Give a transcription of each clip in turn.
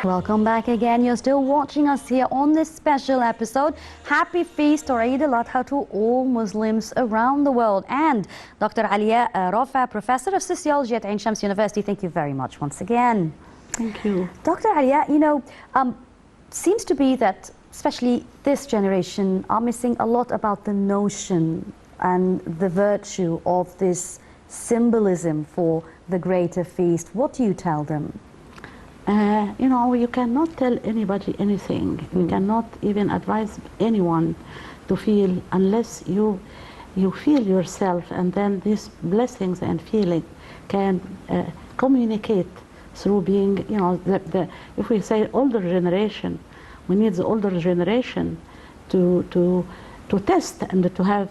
Welcome back again. You're still watching us here on this special episode. Happy Feast or Eid al-Adha to all Muslims around the world. And Dr. Aliaa Rafea, Professor of Sociology at Ain Shams University, thank you very much once again. Thank you. Dr. Aliaa, you know, seems to be that especially this generation are missing a lot about the notion and the virtue of this symbolism for the greater feast. What do you tell them? You know, you cannot tell anybody anything. You cannot even advise anyone to feel unless you feel yourself, and then these blessings and feeling can communicate through being, you know, if we say older generation, we need the older generation to test and to have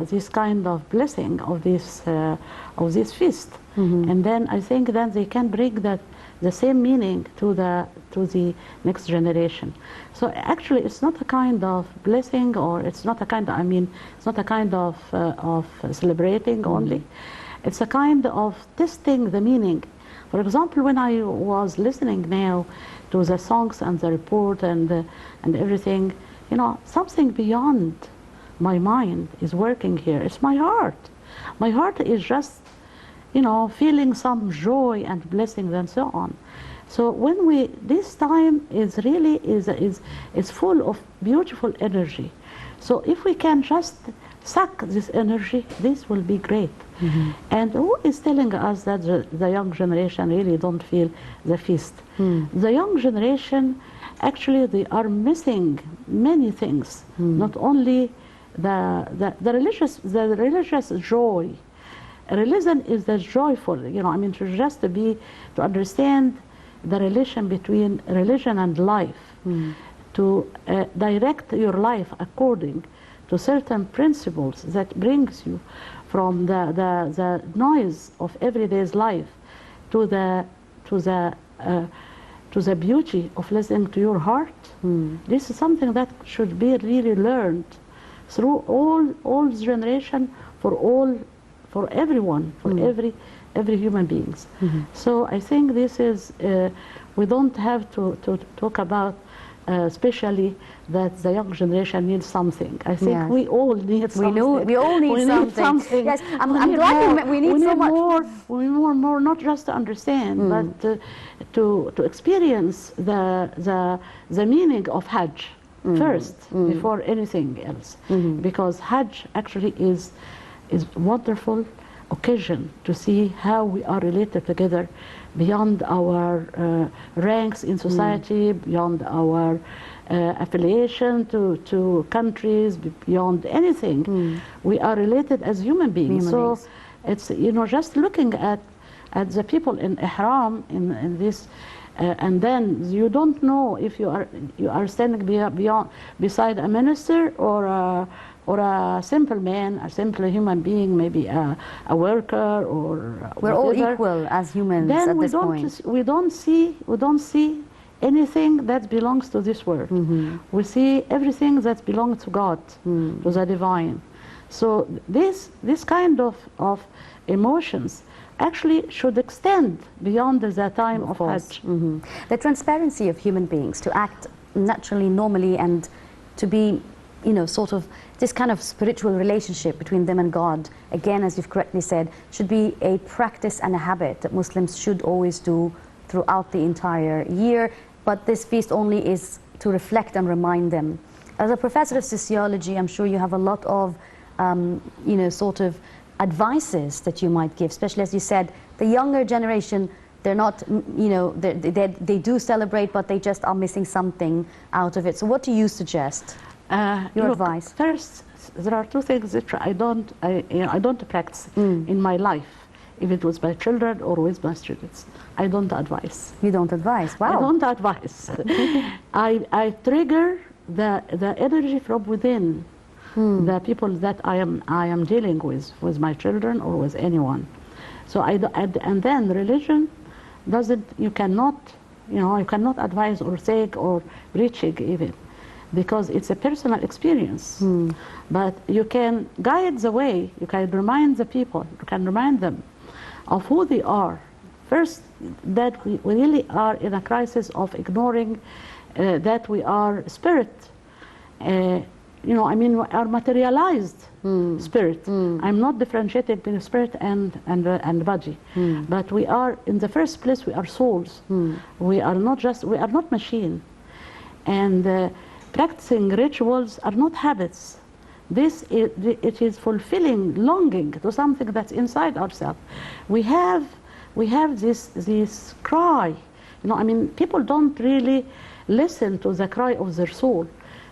this kind of blessing of this feast, and then I think that they can bring the same meaning to the next generation. So actually, it's not a kind of blessing, or it's not a kind of, I mean, it's not a kind of celebrating only. It's a kind of testing the meaning. For example, when I was listening now to the songs and the report and everything, you know, something beyond my mind is working here. It's my heart. My heart is just, you know, feeling some joy and blessings and so on. So when this time is really is full of beautiful energy. So if we can just suck this energy, this will be great. And who is telling us that the young generation really don't feel the feast? The young generation, actually, they are missing many things. Not only the religious joy. Religion is the joyful, you know, I mean, to understand the relation between religion and life, to direct your life according to certain principles that brings you from the noise of everyday's life to the beauty of listening to your heart. This is something that should be really learned through all generation, for everyone, for every human beings. So I think this is, we don't have to talk about especially that the young generation needs something. I think we all need something. We all need something. Yes, I'm glad we need so much. We need more, not just to understand, but to experience the meaning of Hajj first, before anything else. Because Hajj actually is wonderful occasion to see how we are related together beyond our ranks in society, beyond our affiliation to countries, beyond anything. We are related as human beings. So it's, you know, just looking at the people in Ihram in this, and then you don't know if you are standing beside a minister or a simple man, a simple human being, maybe a worker or we're whatever. all equal as humans then at this point. We don't see anything that belongs to this world. We see everything that belongs to God, to the divine. So this kind of emotions actually should extend beyond the time of Hajj. The transparency of human beings to act naturally, normally, and to be, you know, sort of this kind of spiritual relationship between them and God, again, as you've correctly said, should be a practice and a habit that Muslims should always do throughout the entire year. But this feast only is to reflect and remind them. As a professor of sociology, I'm sure you have a lot of, you know, sort of advices that you might give, especially as you said, the younger generation, they're not, you know, they do celebrate, but they just are missing something out of it. So what do you suggest? Your advice? First, there are two things that I don't practice in my life. If it was my children or with my students, I don't advise. You don't advise? Wow. I don't advise. I trigger the energy from within. The people that I am dealing with my children or with anyone. So and then religion doesn't, you cannot advise or say or preaching even, because it's a personal experience. But you can guide the way, you can remind the people, you can remind them of who they are First, that we really are in a crisis of ignoring that we are spirit. You know, I mean, we are materialized spirit. I'm not differentiating between spirit and body, but we are, in the first place, we are souls. We are not machine. And practicing rituals are not habits. It is fulfilling longing to something that's inside ourselves. We have this cry. You know, I mean, people don't really listen to the cry of their soul.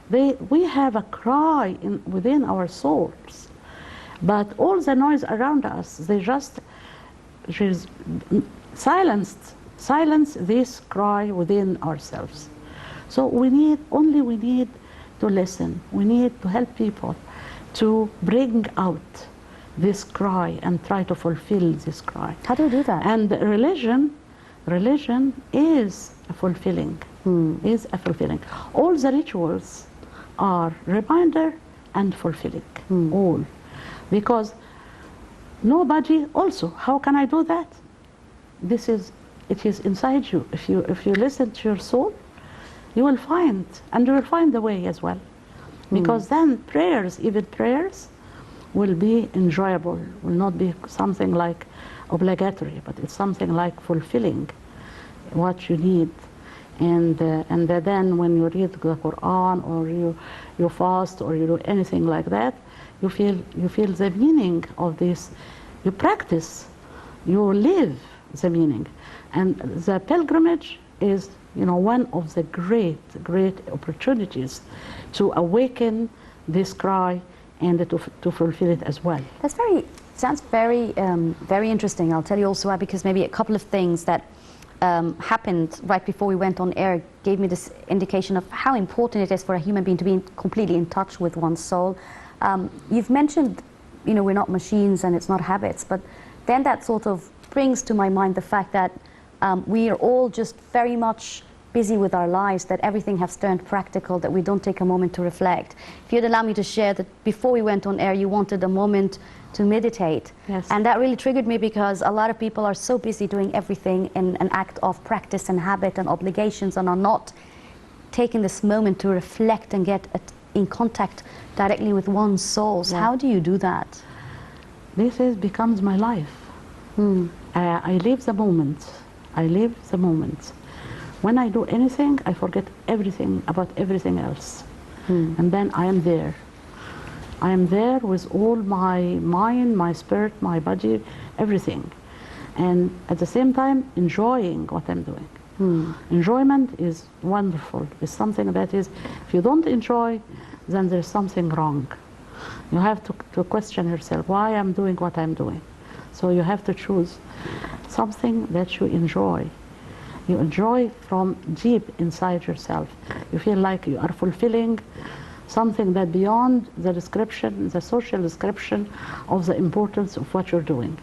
We have a cry within our souls, but all the noise around us, they just silence this cry within ourselves. So we need to listen. We need to help people to bring out this cry and try to fulfill this cry. How do you do that? And religion is fulfilling. All the rituals are reminder and fulfilling, all. Because nobody, also, how can I do that? It is inside you. If you listen to your soul, you will find the way as well. Because then even prayers will be enjoyable, will not be something like obligatory, but it's something like fulfilling what you need. And then when you read the Quran, or you fast, or you do anything like that, you feel the meaning of this. You practice, you live the meaning. And the pilgrimage is, you know, one of the great opportunities to awaken this cry and to fulfill it as well. Sounds very interesting. I'll tell you also why, because maybe a couple of things that happened right before we went on air gave me this indication of how important it is for a human being to be completely in touch with one's soul. You've mentioned, you know, we're not machines and it's not habits, but then that sort of brings to my mind the fact that we are all just very much busy with our lives, that everything has turned practical, that we don't take a moment to reflect. If you'd allow me to share that before we went on air, you wanted a moment to meditate. Yes. And that really triggered me, because a lot of people are so busy doing everything in an act of practice and habit and obligations, and are not taking this moment to reflect and get in contact directly with one's souls. Yeah. How do you do that? This becomes my life. I live the moment. When I do anything, I forget everything about everything else. And then I am there. I am there with all my mind, my spirit, my body, everything. And at the same time, enjoying what I'm doing. Enjoyment is wonderful. It's something that is, if you don't enjoy, then there's something wrong. You have to question yourself, why I'm doing what I'm doing. So you have to choose something that you enjoy. You enjoy from deep inside yourself. You feel like you are fulfilling something that beyond the description, the social description of the importance of what you're doing.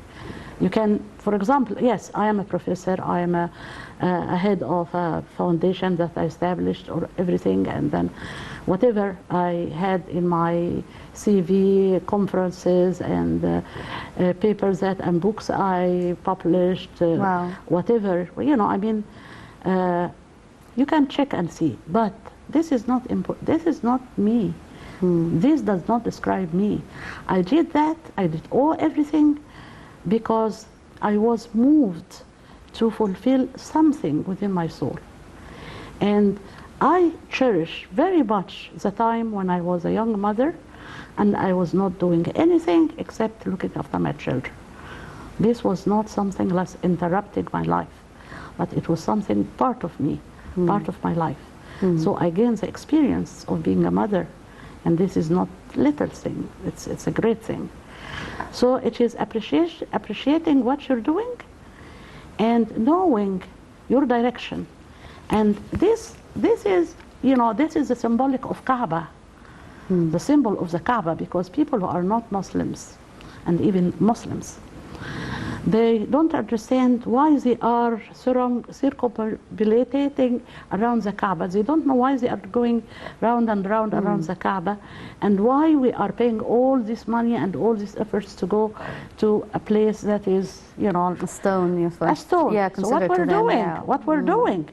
You can, for example, yes, I am a professor, I am a head of a foundation that I established, or everything, and then whatever I had in my CV, conferences and papers and books I published, Wow. whatever, you know, I mean, you can check and see, but this is not important. This is not me. This does not describe me. I did that, I did everything because I was moved to fulfill something within my soul. And I cherish very much the time when I was a young mother and I was not doing anything except looking after my children. This was not something that's interrupting my life, but it was something part of me, part of my life. So I gained the experience of being a mother, and this is not little thing, it's a great thing. So it is appreciating what you're doing and knowing your direction. And this is, you know, this is the symbolic of Kaaba, the symbol of the Kaaba, because people who are not Muslims, and even Muslims, They don't understand why they are circumambulating around the Kaaba. They don't know why they are going round and round around the Kaaba, and why we are paying all this money and all these efforts to go to a place that is, you know, A stone, your foot. a stone. Yeah, So what considered we're to them, doing, yeah. what we're doing,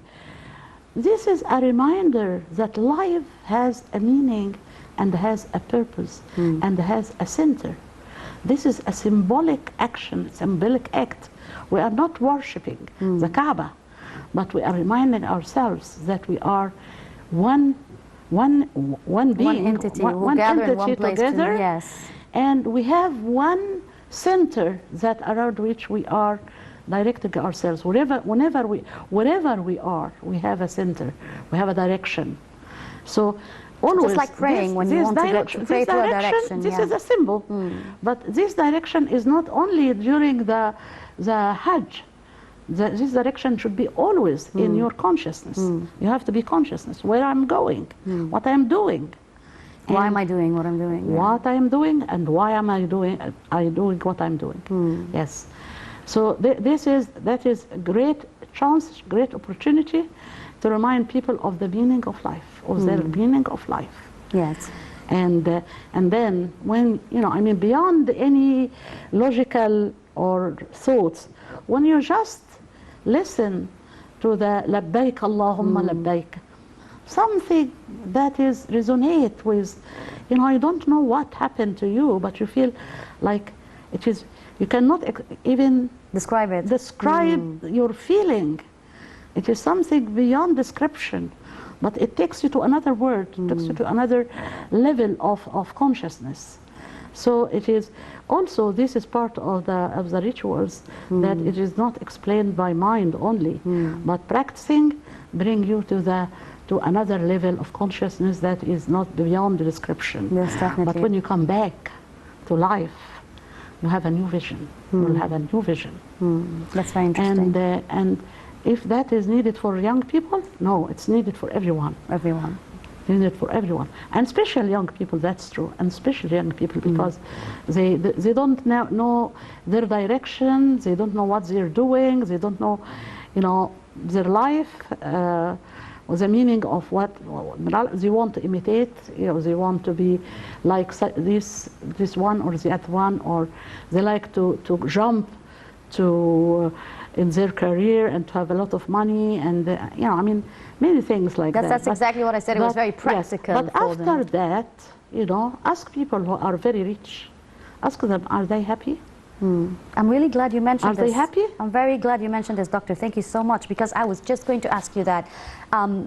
this is a reminder that life has a meaning and has a purpose and has a center. This is a symbolic action, symbolic act. We are not worshipping the Kaaba, but we are reminding ourselves that we are one being, entity, one gather in entity one place together, yes. and we have one center that around which we are directing ourselves. Wherever we are, we have a center, we have a direction. So always, just like praying, when you want to go to pray to a direction. This yeah. is a symbol, but this direction is not only during the Hajj. This direction should be always in your consciousness. You have to be consciousness, where I'm going, what I'm doing. Why am I doing what I'm doing? Yeah. What I am doing and why am I doing what I'm doing. Yes. So that is a great chance, great opportunity to remind people of the meaning of life, of their meaning of life. Yes. And then when, you know, I mean, beyond any logical or thoughts, when you just listen to the labbaik Allahumma labbaik, something that is resonate with, you know, you don't know what happened to you, but you feel like it is, you cannot even Describe it. describe your feeling. It is something beyond description, but it takes you to another world, it takes you to another level of consciousness. So it is also, this is part of the rituals, that it is not explained by mind only, but practicing bring you to another level of consciousness that is not beyond the description. Yes, definitely. But when you come back to life, you have a new vision. You'll have a new vision. That's very interesting. And if that is needed for young people, no, it's needed for everyone. Everyone. Needed for everyone, and especially young people. That's true, and especially young people, because they don't know their direction. They don't know what they're doing. They don't know, you know, their life, or the meaning of what they want to imitate. You know, they want to be like this one or that one, or they like to jump to in their career and to have a lot of money, and you know, I mean, many things like that. That's exactly what I said. It was very practical. Yes, but after that, you know, ask people who are very rich. Ask them, are they happy? I'm really glad you mentioned this. Are they happy? I'm very glad you mentioned this, Doctor. Thank you so much, because I was just going to ask you that,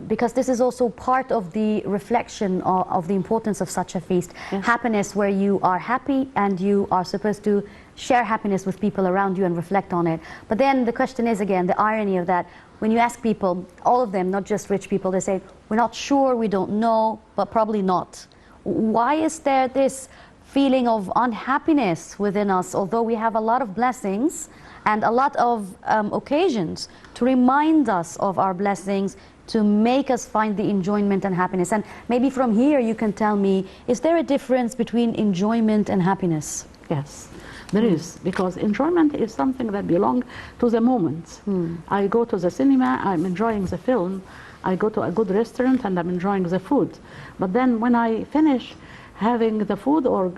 because this is also part of the reflection of the importance of such a feast. Yes. Happiness, where you are happy and you are supposed to share happiness with people around you and reflect on it. But then the question is, again, the irony of that, when you ask people, all of them, not just rich people, they say, we're not sure, we don't know, but probably not. Why is there this feeling of unhappiness within us, although we have a lot of blessings and a lot of occasions to remind us of our blessings, to make us find the enjoyment and happiness? And maybe from here you can tell me, is there a difference between enjoyment and happiness? Yes, there is, because enjoyment is something that belongs to the moment. I go to the cinema, I'm enjoying the film. I go to a good restaurant and I'm enjoying the food. But then when I finish having the food or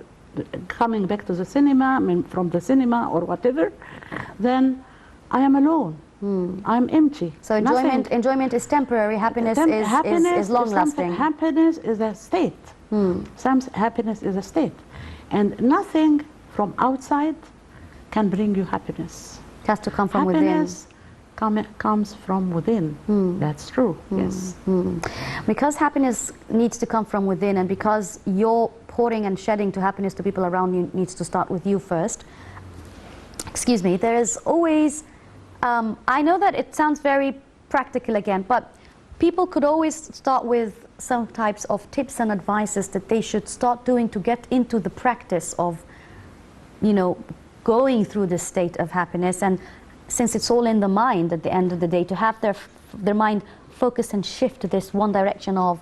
coming back to the cinema, I mean, from the cinema or whatever, then I am alone. I'm empty. So enjoyment is temporary, happiness is long-lasting. Happiness is a state. Happiness is a state. And nothing from outside can bring you happiness. It has to come from happiness comes from within. That's true, yes. Because happiness needs to come from within, and because your pouring and shedding to happiness to people around you needs to start with you first. Excuse me, there is always, I know that it sounds very practical again, but people could always start with some types of tips and advices that they should start doing to get into the practice of, you know, going through this state of happiness. And since it's all in the mind at the end of the day, to have their mind focus and shift to this one direction of,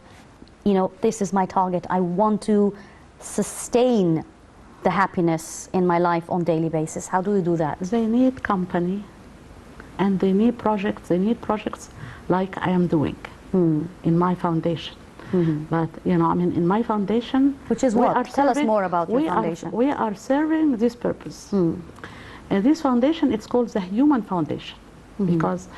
you know, this is my target. I want to sustain the happiness in my life on a daily basis? How do we do that? They need company, and they need projects. They need projects like I am doing in my foundation. But you know, I mean, in my foundation, Which is what? Tell us more about your foundation. We are serving this purpose. And this foundation, it's called the Human Foundation, because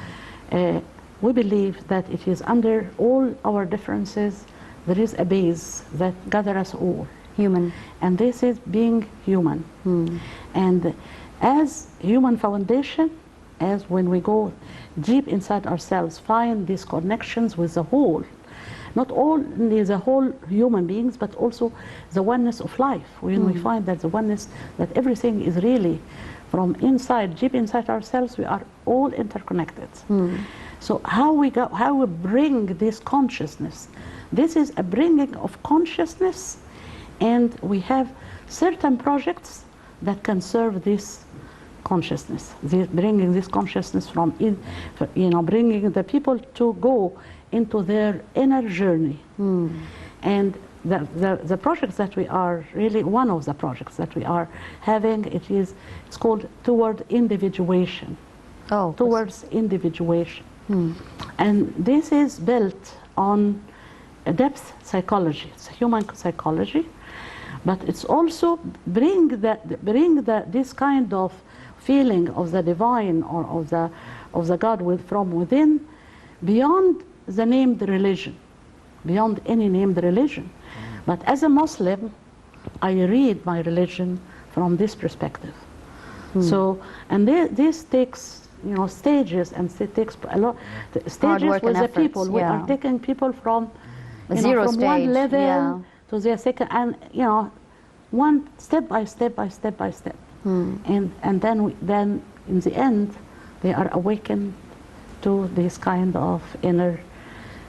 we believe that it is under all our differences, there is a base that gathers us all. Human. And this is being human. And as Human Foundation, as when we go deep inside ourselves, find these connections with the whole, not only the whole human beings, but also the oneness of life. When we find that the oneness, that everything is really from inside, deep inside ourselves, we are all interconnected. So how we bring this consciousness? This is a bringing of consciousness, and we have certain projects that can serve this consciousness, bringing this consciousness from in, you know, bringing the people to go into their inner journey. And the projects that we are really, one of the projects that we are having, it's called Toward Individuation. Towards individuation. And this is built on depth psychology. It's human psychology, but it's also bring this kind of feeling of the divine or of the God from within, beyond the named religion, beyond any named religion. But as a Muslim, I read my religion from this perspective. So, and this takes, you know, stages, and it takes a lot stages with the people. We are taking people from from one level to their second, and you know, one step by step by step by step. And then in the end, they are awakened to this kind of inner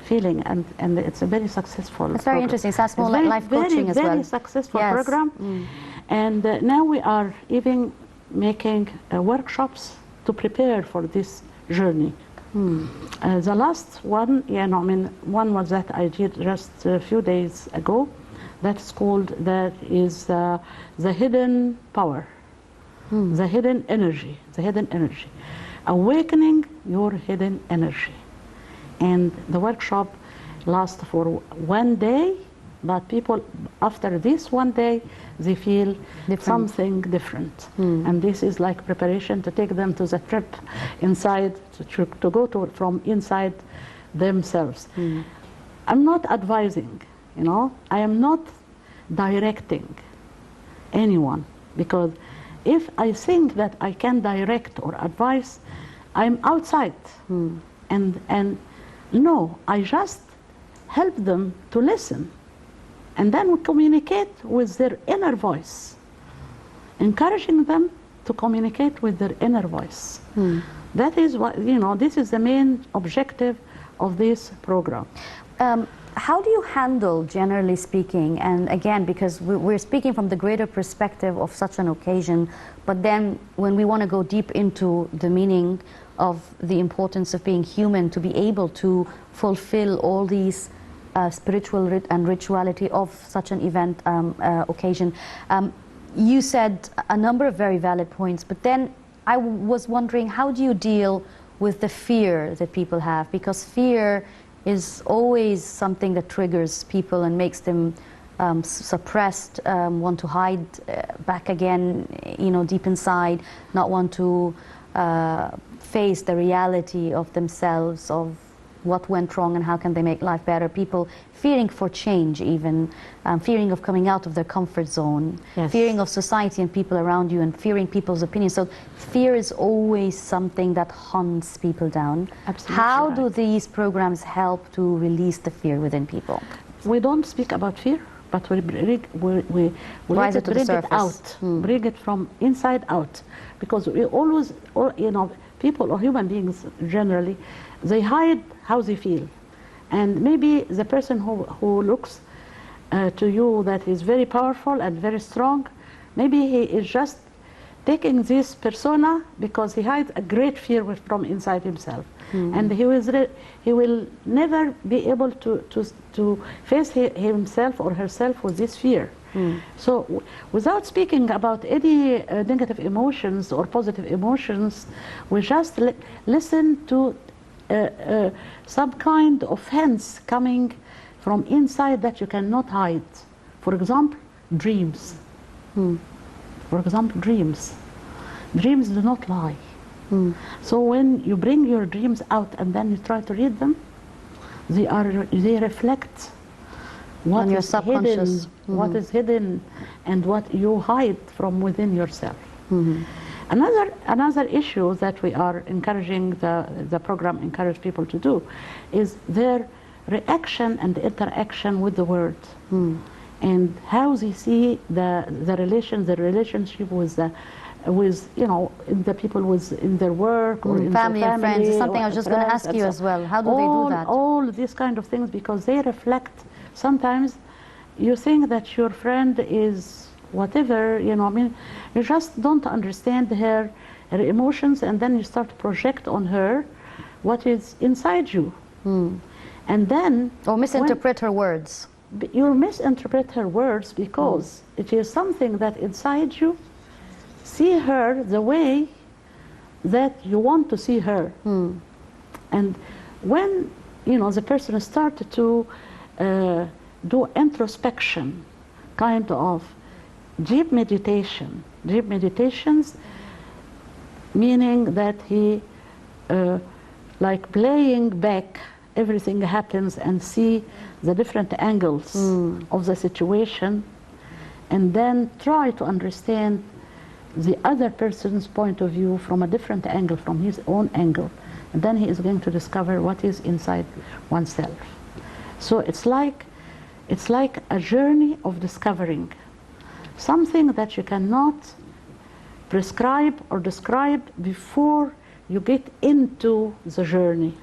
feeling, and it's a very successful. It's very interesting. So that's more like life coaching as well. Very successful program. And now we are even making workshops to prepare for this journey. The last one, I mean, one was that I did just a few days ago. That's called, that is the hidden power, the hidden energy, awakening your hidden energy. And the workshop lasts for 1 day, but people after this 1 day, they feel something different. And this is like preparation to take them to the trip inside, to go to from inside themselves. I'm not advising, you know, I am not directing anyone, because if I think that I can direct or advise, I'm outside. And no, I just help them to listen. And then we communicate with their inner voice, encouraging them to communicate with their inner voice. That is what, you know, this is the main objective of this program. How do you handle, generally speaking, and again, because we're speaking from the greater perspective of such an occasion, but then when we want to go deep into the meaning of the importance of being human, to be able to fulfill all these spiritual and rituality of such an event, occasion. You said a number of very valid points, but then I was wondering, how do you deal with the fear that people have? Because fear is always something that triggers people and makes them suppressed, want to hide back again, you know, deep inside, not want to face the reality of themselves, of what went wrong and how can they make life better. People fearing for change, even fearing of coming out of their comfort zone, fearing of society and people around you, and fearing people's opinions. So fear is always something that hunts people down. Absolutely. How do these programs help to release the fear within people? We don't speak about fear, but we bring it out, bring it from inside out, because we always, you know, people or human beings generally, they hide how they feel. And maybe the person who looks to you that is very powerful and very strong, maybe he is just taking this persona because he hides a great fear from inside himself. And he will never be able to face himself or herself with this fear. So without speaking about any negative emotions or positive emotions, we just listen to some kind of hints coming from inside that you cannot hide. For example, dreams. For example, dreams. Dreams do not lie. So when you bring your dreams out and then you try to read them, they reflect what your is subconscious. hidden, what is hidden, and what you hide from within yourself. Another issue that we are encouraging, the program encourages people to do, is their reaction and interaction with the word, and how they see the relationship with the people in their work or in family their and friends. It's something I was just going to ask you as well. How do they do that? All these kind of things, because they reflect. Sometimes you think that your friend is whatever, I mean, you just don't understand her emotions, and then you start to project on her what is inside you. And then... Or misinterpret her words. You misinterpret her words because it is something that inside you. See her the way that you want to see her. And when the person started to do introspection, kind of deep meditations, meaning that he like playing back everything happens and see the different angles of the situation, and then try to understand the other person's point of view from a different angle, from his own angle, and then he is going to discover what is inside oneself. So it's like a journey of discovering something that you cannot prescribe or describe before you get into the journey.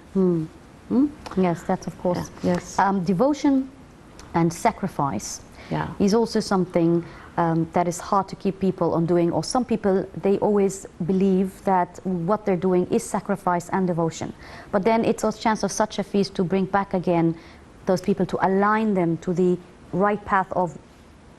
Yes, that's of course. Yeah. Yes. Devotion and sacrifice is also something that is hard to keep people on doing, or some people, they always believe that what they're doing is sacrifice and devotion. But then it's a chance of such a feast to bring back again those people, to align them to the right path of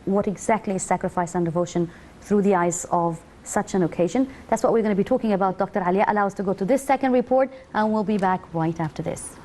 what exactly is sacrifice and devotion through the eyes of such an occasion. That's what we're going to be talking about. Dr. Aliaa, allow us to go to this second report, and we'll be back right after this.